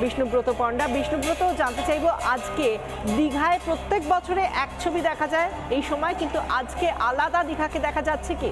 বিষ্ণুব্রত পণ্ডা। বিষ্ণুব্রত, জানতে চাইবো, আজকে দীঘায় প্রত্যেক বছরে এক ছবি দেখা যায় এই সময়, কিন্তু আজকে আলাদা দীঘাকে দেখা যাচ্ছে কি?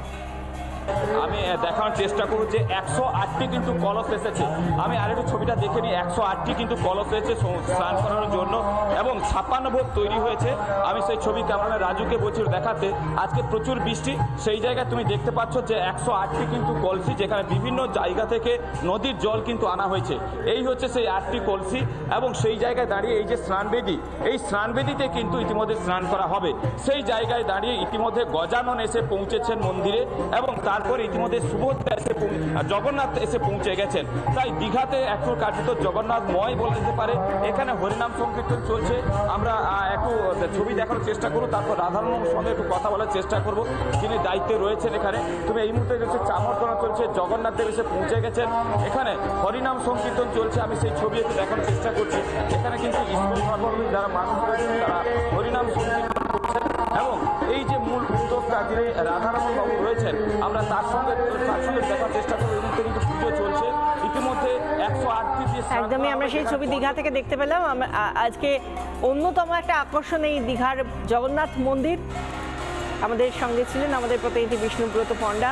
আমি দেখানোর চেষ্টা করব যে 108টি কিন্তু কলস এসেছে। আমি আরেকটু ছবিটা দেখে নিই। 108টি কিন্তু কলস এসেছে স্নান করানোর জন্য এবং 56 ভোগ তৈরি হয়েছে। আমি সেই ছবি ক্যামেরাম্যান রাজুকে বলছি দেখাতে। আজকে প্রচুর বৃষ্টি, সেই জায়গায় তুমি দেখতে পাচ্ছ যে 108টি কিন্তু কলসি, যেখানে বিভিন্ন জায়গা থেকে নদীর জল কিন্তু আনা হয়েছে। এই হচ্ছে সেই 8টি কলসি এবং সেই জায়গায় দাঁড়িয়ে এই যে স্নানবেদী, এই স্নানবেদীতে কিন্তু ইতিমধ্যে স্নান করা হবে। সেই জায়গায় দাঁড়িয়ে ইতিমধ্যে গজানন এসে পৌঁছেছেন মন্দিরে এবং তারপরে ইতিমধ্যে সুভদ্রা এসে জগন্নাথ এসে পৌঁছে গেছেন। তাই দীঘাতে একটু কার্যত জগন্নাথময় বলা যেতে পারে। এখানে হরিনাম সংকীর্তন চলছে। আমরা একটু ছবি দেখানোর চেষ্টা করব, তারপর রাধারমণের সঙ্গে একটু কথা বলার চেষ্টা করব, যিনি দায়িত্বে রয়েছেন এখানে। তুমি এই মুহূর্তে দেখছো চামরকরণ চলছে, জগন্নাথ দেব এসে পৌঁছে গেছেন। এখানে হরিনাম সংকীর্তন চলছে, আমি সেই ছবি একটু দেখানোর চেষ্টা করছি। এখানে কিন্তু স্কুল ধর্মাবলম্বী যারা মানুষ রয়েছেন তারা হরিনাম সংকীর্তন করছেন এবং এই যে মূল উদ্যোক্তা যিনি রাধারমণ বাবু রয়েছেন, আমরা তার সঙ্গে দেখার চেষ্টা করবো। এই মুহূর্তে কিন্তু পুজো চলছে ইতিমধ্যে 108টি। একদমই, আমরা সেই ছবি দীঘা থেকে দেখতে পেলাম। আজকে অন্যতম একটা আকর্ষণ এই দীঘার জগন্নাথ মন্দির। আমাদের সঙ্গে ছিলেন আমাদের প্রতিনিধি বিষ্ণুব্রত পণ্ডা।